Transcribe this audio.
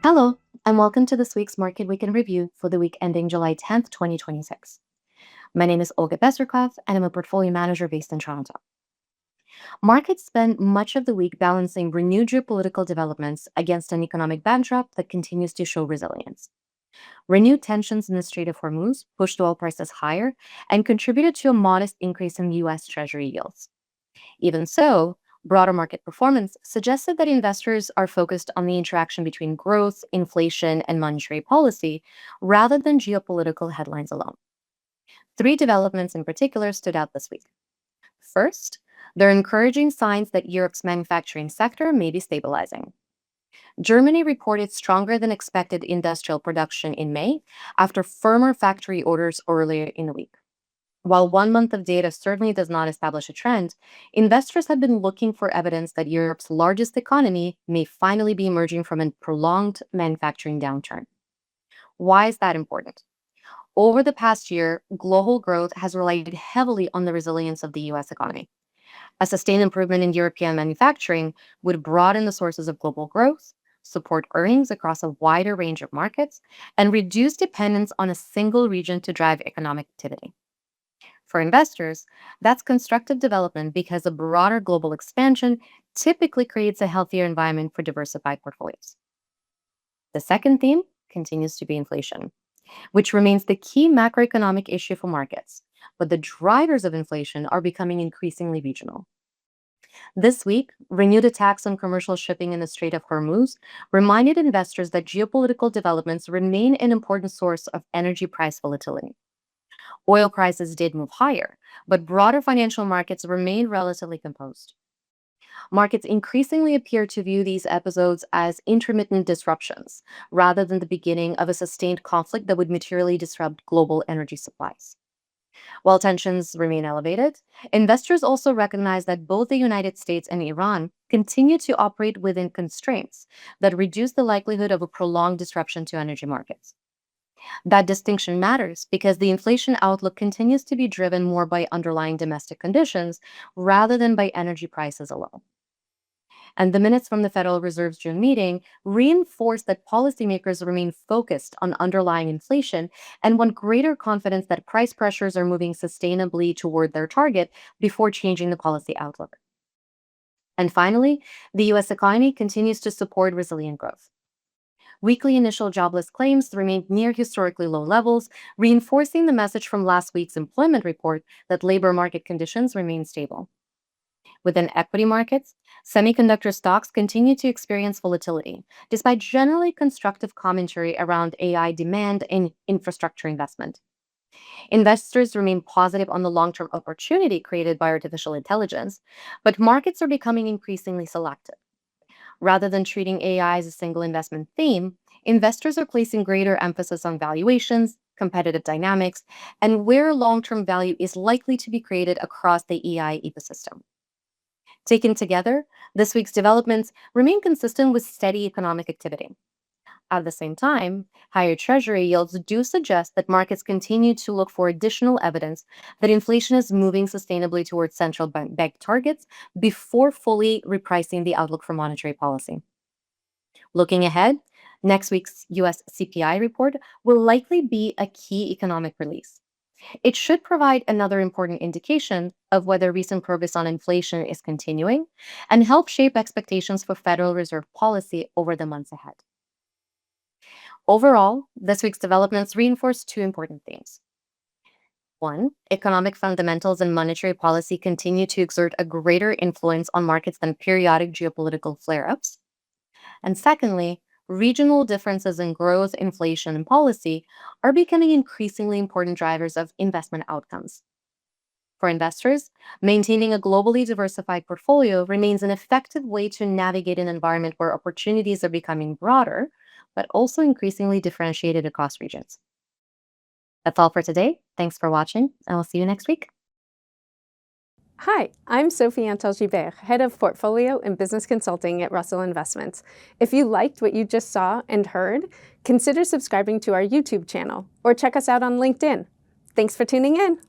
Hello, and welcome to this week's Market Week in Review for the week ending July 10th, 2026. My name is Olga Beserkov, and I'm a portfolio manager based in Toronto. Markets spent much of the week balancing renewed geopolitical developments against an economic backdrop that continues to show resilience. Renewed tensions in the Strait of Hormuz pushed oil prices higher and contributed to a modest increase in U.S. Treasury yields. Even so, broader market performance suggested that investors are focused on the interaction between growth, inflation, and monetary policy rather than geopolitical headlines alone. Three developments in particular stood out this week. First, there are encouraging signs that Europe's manufacturing sector may be stabilizing. Germany reported stronger than expected industrial production in May after firmer factory orders earlier in the week. While 1 month of data certainly does not establish a trend, investors have been looking for evidence that Europe's largest economy may finally be emerging from a prolonged manufacturing downturn. Why is that important? Over the past year, global growth has relied heavily on the resilience of the US economy. A sustained improvement in European manufacturing would broaden the sources of global growth, support earnings across a wider range of markets, and reduce dependence on a single region to drive economic activity. For investors, that's constructive development because a broader global expansion typically creates a healthier environment for diversified portfolios. The second theme continues to be inflation, which remains the key macroeconomic issue for markets, but the drivers of inflation are becoming increasingly regional. This week, renewed attacks on commercial shipping in the Strait of Hormuz reminded investors that geopolitical developments remain an important source of energy price volatility. Oil prices did move higher, but broader financial markets remained relatively composed. Markets increasingly appear to view these episodes as intermittent disruptions, rather than the beginning of a sustained conflict that would materially disrupt global energy supplies. While tensions remain elevated, investors also recognize that both the United States and Iran continue to operate within constraints that reduce the likelihood of a prolonged disruption to energy markets. That distinction matters because the inflation outlook continues to be driven more by underlying domestic conditions rather than by energy prices alone. And the minutes from the Federal Reserve's June meeting reinforce that policymakers remain focused on underlying inflation and want greater confidence that price pressures are moving sustainably toward their target before changing the policy outlook. And finally, the US economy continues to support resilient growth. Weekly initial jobless claims remained near historically low levels, reinforcing the message from last week's employment report that labor market conditions remain stable. Within equity markets, semiconductor stocks continue to experience volatility, despite generally constructive commentary around AI demand and infrastructure investment. Investors remain positive on the long-term opportunity created by artificial intelligence, but markets are becoming increasingly selective. Rather than treating AI as a single investment theme, investors are placing greater emphasis on valuations, competitive dynamics, and where long-term value is likely to be created across the AI ecosystem. Taken together, this week's developments remain consistent with steady economic activity. At the same time, higher treasury yields do suggest that markets continue to look for additional evidence that inflation is moving sustainably towards central bank targets before fully repricing the outlook for monetary policy. Looking ahead, next week's US CPI report will likely be a key economic release. It should provide another important indication of whether recent progress on inflation is continuing and help shape expectations for Federal Reserve policy over the months ahead. Overall, this week's developments reinforce two important themes. One, economic fundamentals and monetary policy continue to exert a greater influence on markets than periodic geopolitical flare-ups. And secondly, regional differences in growth, inflation, and policy are becoming increasingly important drivers of investment outcomes. For investors, maintaining a globally diversified portfolio remains an effective way to navigate an environment where opportunities are becoming broader, but also increasingly differentiated across regions. That's all for today. Thanks for watching, and I'll see you next week. Hi, I'm Sophie Antal-Gibert, Head of Portfolio and Business Consulting at Russell Investments. If you liked what you just saw and heard, consider subscribing to our YouTube channel or check us out on LinkedIn. Thanks for tuning in.